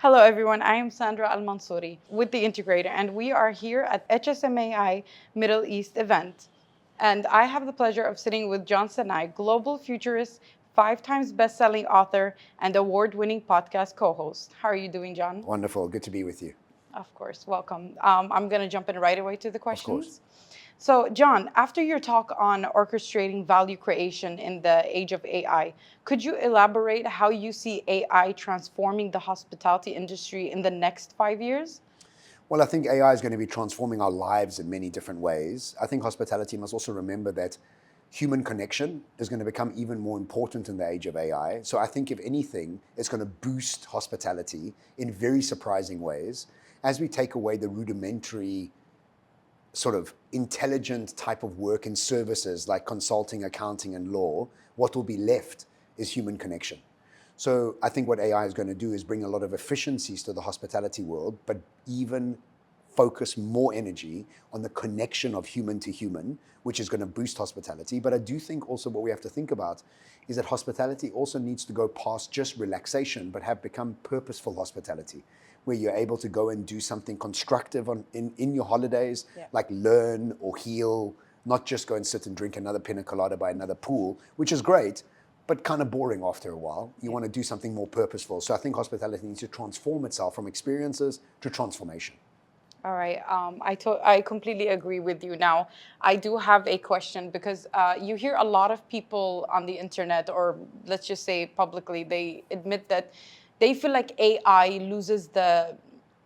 Hello, everyone. I am Sandra Al-Mansouri with the Integrator, and we are here at HSMAI Middle East event. And I have the pleasure of sitting with John Sanei, global futurist, 5 times best-selling author, and award-winning podcast co-host. How are you doing, John? Wonderful. Good to be with you. Of course, welcome. I'm going to jump in right away to the Of course. questions. So, John, after your talk on orchestrating value creation in the age of AI, could you elaborate how you see AI transforming the hospitality industry in the next 5 years? Well, I think AI is going to be transforming our lives in many different ways. I think hospitality must also remember that human connection is going to become even more important in the age of AI. So I think, if anything, it's going to boost hospitality in very surprising ways as we take away the rudimentary sort of intelligent type of work and services like consulting, accounting, and law. What will be left is human connection. So I think what AI is going to do is bring a lot of efficiencies to the hospitality world, but even focus more energy on the connection of human to human, which is going to boost hospitality. But I do think also what we have to think about is that hospitality also needs to go past just relaxation, but have become purposeful hospitality, where you're able to go and do something constructive in your holidays, like learn or heal, not just go and sit and drink another pina colada by another pool, which is great, but kind of boring after a while. You want to do something more purposeful. So I think hospitality needs to transform itself from experiences to transformation. All right. I completely agree with you. Now, I do have a question because you hear a lot of people on the internet, or let's just say publicly, they admit that they feel like AI loses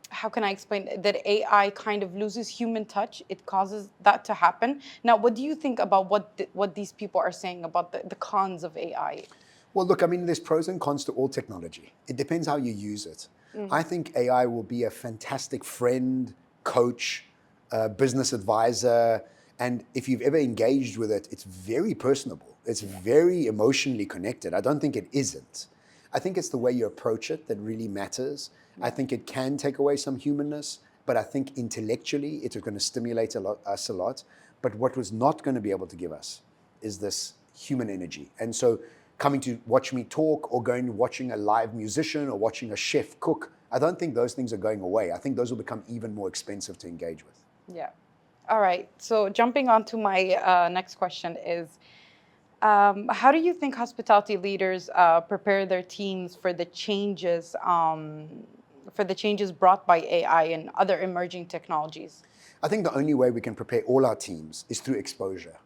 how can I explain that AI kind of loses human touch? It causes that to happen. Now, what do you think about what these people are saying about the cons of AI? Well, look, I mean, there's pros and cons to all technology. It depends how you use it. I think AI will be a fantastic friend, coach, business advisor. And if you've ever engaged with it, it's very personable. It's very emotionally connected. I don't think it isn't. I think it's the way you approach it that really matters. I think it can take away some humanness, but I think intellectually it is going to stimulate us a lot. But what was not going to be able to give us is this human energy. And so coming to watch me talk or going and watching a live musician or watching a chef cook, I don't think those things are going away. I think those will become even more expensive to engage with. Yeah. All right. So jumping on to my next question is, how do you think hospitality leaders prepare their teams for the changes brought by AI and other emerging technologies? I think the only way we can prepare all our teams is through exposure.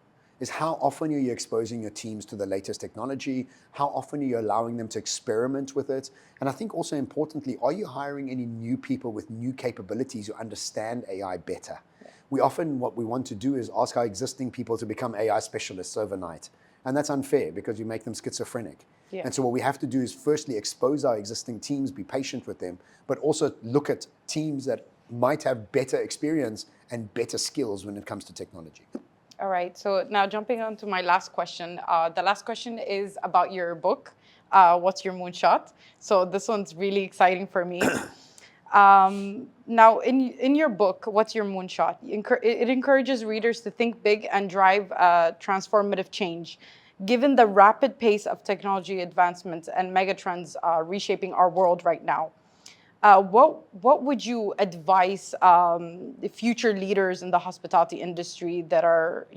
Is how often are you exposing your teams to the latest technology? How often are you allowing them to experiment with it? And I think also importantly, are you hiring any new people with new capabilities who understand AI better? What we want to do is ask our existing people to become AI specialists overnight. And that's unfair because you make them schizophrenic. And so what we have to do is firstly expose our existing teams, be patient with them, but also look at teams that might have better experience and better skills when it comes to technology. All right. So now jumping on to my last question. The last question is about your book, What's Your Moonshot? So this one's really exciting for me. Now, in your book, What's Your Moonshot? It encourages readers to think big and drive transformative change. Given the rapid pace of technology advancements and megatrends reshaping our world right now, what would you advise the future leaders in the hospitality industry that are,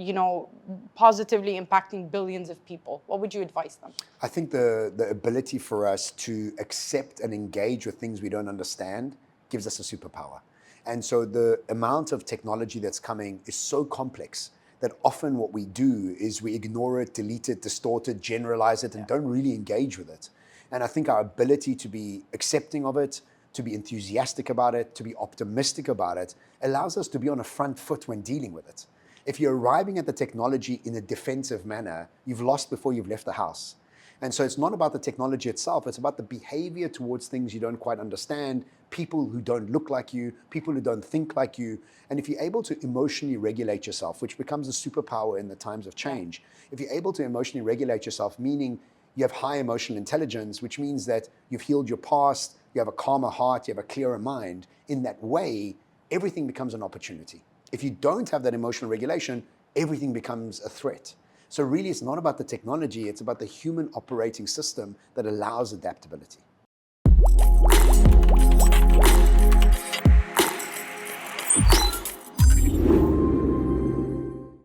positively impacting billions of people? What would you advise them? I think the ability for us to accept and engage with things we don't understand gives us a superpower. And so the amount of technology that's coming is so complex that often what we do is we ignore it, delete it, distort it, generalize it, and don't really engage with it. And I think our ability to be accepting of it, to be enthusiastic about it, to be optimistic about it, allows us to be on a front foot when dealing with it. If you're arriving at the technology in a defensive manner, you've lost before you've left the house. And so it's not about the technology itself, it's about the behavior towards things you don't quite understand, people who don't look like you, people who don't think like you. And if you're able to emotionally regulate yourself, which becomes a superpower in the times of change, if you're able to emotionally regulate yourself, meaning you have high emotional intelligence, which means that you've healed your past, you have a calmer heart, you have a clearer mind. In that way, everything becomes an opportunity. If you don't have that emotional regulation, everything becomes a threat. So really, it's not about the technology, it's about the human operating system that allows adaptability.